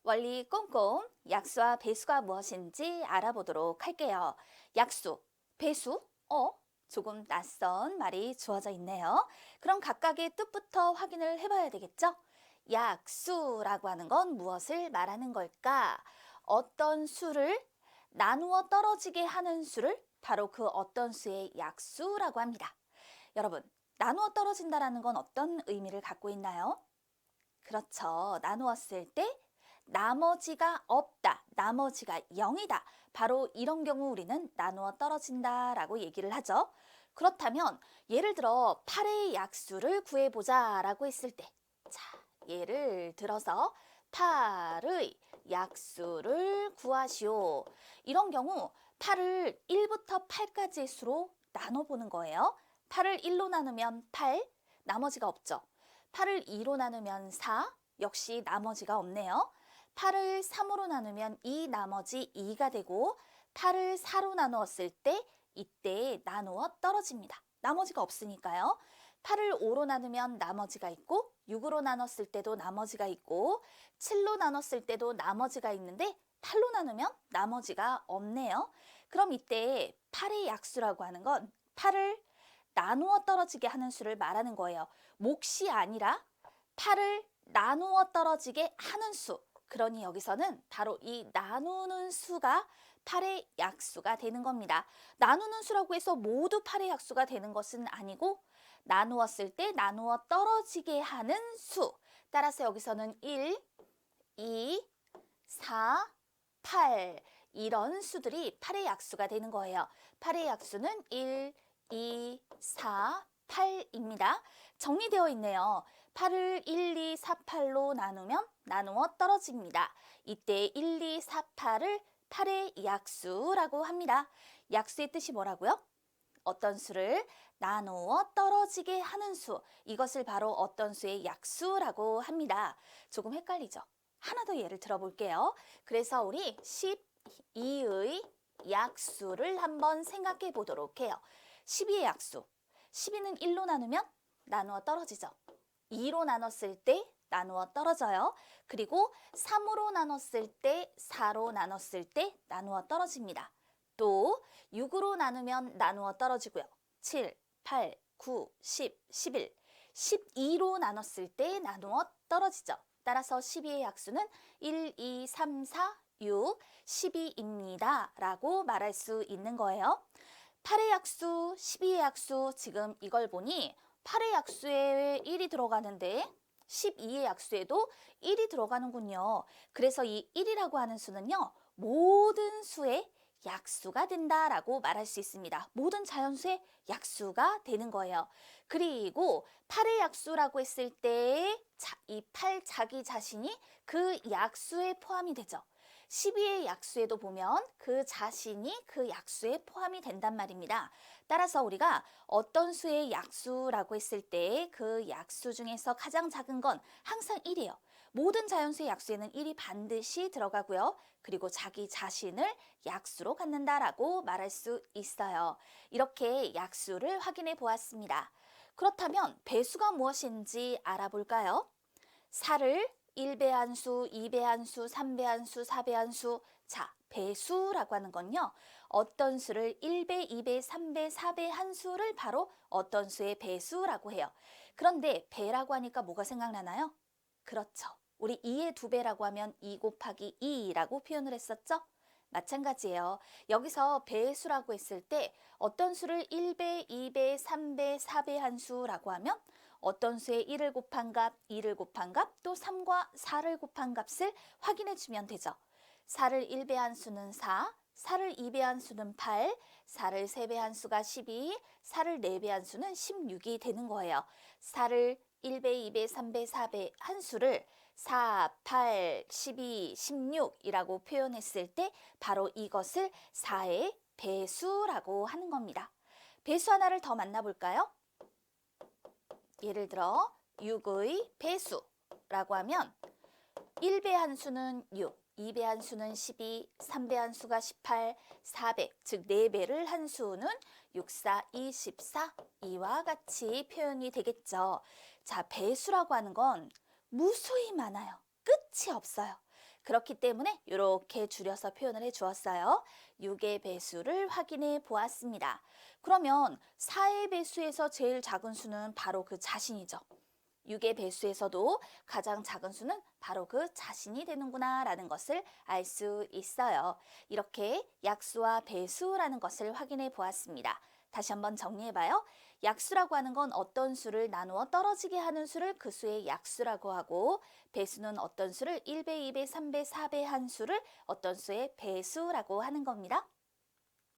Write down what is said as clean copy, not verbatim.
원리 꼼꼼 약수와 배수가 무엇인지 알아보도록 할게요. 약수, 배수, 조금 낯선 말이 주어져 있네요. 그럼 각각의 뜻부터 확인을 해봐야 되겠죠? 약수라고 하는 건 무엇을 말하는 걸까? 어떤 수를 나누어 떨어지게 하는 수를 바로 그 어떤 수의 약수라고 합니다. 여러분, 나누어 떨어진다라는 건 어떤 의미를 갖고 있나요? 그렇죠. 나누었을 때 나머지가 없다, 나머지가 0이다. 바로 이런 경우 우리는 나누어 떨어진다라고 얘기를 하죠. 그렇다면 예를 들어 8의 약수를 구해보자 라고 했을 때, 자, 예를 들어서 8의 약수를 구하시오. 이런 경우 8을 1부터 8까지의 수로 나눠보는 거예요. 8을 1로 나누면 8, 나머지가 없죠. 8을 2로 나누면 4, 역시 나머지가 없네요. 8을 3으로 나누면 이 나머지 2가 되고 8을 4로 나누었을 때 이때 나누어 떨어집니다. 나머지가 없으니까요. 8을 5로 나누면 나머지가 있고 6으로 나눴을 때도 나머지가 있고 7로 나눴을 때도 나머지가 있는데 8로 나누면 나머지가 없네요. 그럼 이때 8의 약수라고 하는 건 8을 나누어 떨어지게 하는 수를 말하는 거예요. 몫이 아니라 8을 나누어 떨어지게 하는 수. 그러니 여기서는 바로 이 나누는 수가 8의 약수가 되는 겁니다. 나누는 수라고 해서 모두 8의 약수가 되는 것은 아니고 나누었을 때 나누어 떨어지게 하는 수. 따라서 여기서는 1, 2, 4, 8 이런 수들이 8의 약수가 되는 거예요. 8의 약수는 1, 2, 4, 8입니다. 정리되어 있네요. 8을 1, 2, 4, 8로 나누면 나누어 떨어집니다. 이때 1, 2, 4, 8을 8의 약수라고 합니다. 약수의 뜻이 뭐라고요? 어떤 수를 나누어 떨어지게 하는 수. 이것을 바로 어떤 수의 약수라고 합니다. 조금 헷갈리죠? 하나 더 예를 들어볼게요. 그래서 우리 12의 약수를 한번 생각해 보도록 해요. 12의 약수. 12는 1로 나누면 나누어 떨어지죠. 2로 나눴을 때 나누어 떨어져요. 그리고 3으로 나눴을 때, 4로 나눴을 때 나누어 떨어집니다. 또 6으로 나누면 나누어 떨어지고요. 7, 8, 9, 10, 11, 12로 나눴을 때 나누어 떨어지죠. 따라서 12의 약수는 1, 2, 3, 4, 6, 12입니다. 라고 말할 수 있는 거예요. 8의 약수, 12의 약수, 지금 이걸 보니 8의 약수에 1이 들어가는데 12의 약수에도 1이 들어가는군요. 그래서 이 1이라고 하는 수는요, 모든 수의 약수가 된다라고 말할 수 있습니다. 모든 자연수의 약수가 되는 거예요. 그리고 8의 약수라고 했을 때 이 8 자기 자신이 그 약수에 포함이 되죠. 12의 약수에도 보면 그 자신이 그 약수에 포함이 된단 말입니다. 따라서 우리가 어떤 수의 약수라고 했을 때 그 약수 중에서 가장 작은 건 항상 1이에요. 모든 자연수의 약수에는 1이 반드시 들어가고요. 그리고 자기 자신을 약수로 갖는다라고 말할 수 있어요. 이렇게 약수를 확인해 보았습니다. 그렇다면 배수가 무엇인지 알아볼까요? 4를 1배한수, 2배한수, 3배한수, 4배한수. 자, 배수라고 하는 건요. 어떤 수를 1배, 2배, 3배, 4배 한 수를 바로 어떤 수의 배수라고 해요. 그런데 배라고 하니까 뭐가 생각나나요? 그렇죠. 우리 2의 2배라고 하면 2 곱하기 2라고 표현을 했었죠? 마찬가지예요. 여기서 배수라고 했을 때 어떤 수를 1배, 2배, 3배, 4배 한 수라고 하면 어떤 수의 1을 곱한 값, 2를 곱한 값, 또 3과 4를 곱한 값을 확인해 주면 되죠. 4를 1배한 수는 4, 4를 2배한 수는 8, 4를 3배한 수가 12, 4를 4배한 수는 16이 되는 거예요. 4를 1배, 2배, 3배, 4배 한 수를 4, 8, 12, 16이라고 표현했을 때 바로 이것을 4의 배수라고 하는 겁니다. 배수 하나를 더 만나볼까요? 예를 들어 6의 배수라고 하면 1배 한 수는 6, 2배 한 수는 12, 3배 한 수가 18, 4배, 즉 4배를 한 수는 6, 4, 24 이와 같이 표현이 되겠죠. 자, 배수라고 하는 건 무수히 많아요. 끝이 없어요. 그렇기 때문에 이렇게 줄여서 표현을 해 주었어요. 6의 배수를 확인해 보았습니다. 그러면 4의 배수에서 제일 작은 수는 바로 그 자신이죠. 6의 배수에서도 가장 작은 수는 바로 그 자신이 되는구나 라는 것을 알 수 있어요. 이렇게 약수와 배수라는 것을 확인해 보았습니다. 다시 한번 정리해봐요. 약수라고 하는 건 어떤 수를 나누어 떨어지게 하는 수를 그 수의 약수라고 하고, 배수는 어떤 수를 1배, 2배, 3배, 4배 한 수를 어떤 수의 배수라고 하는 겁니다.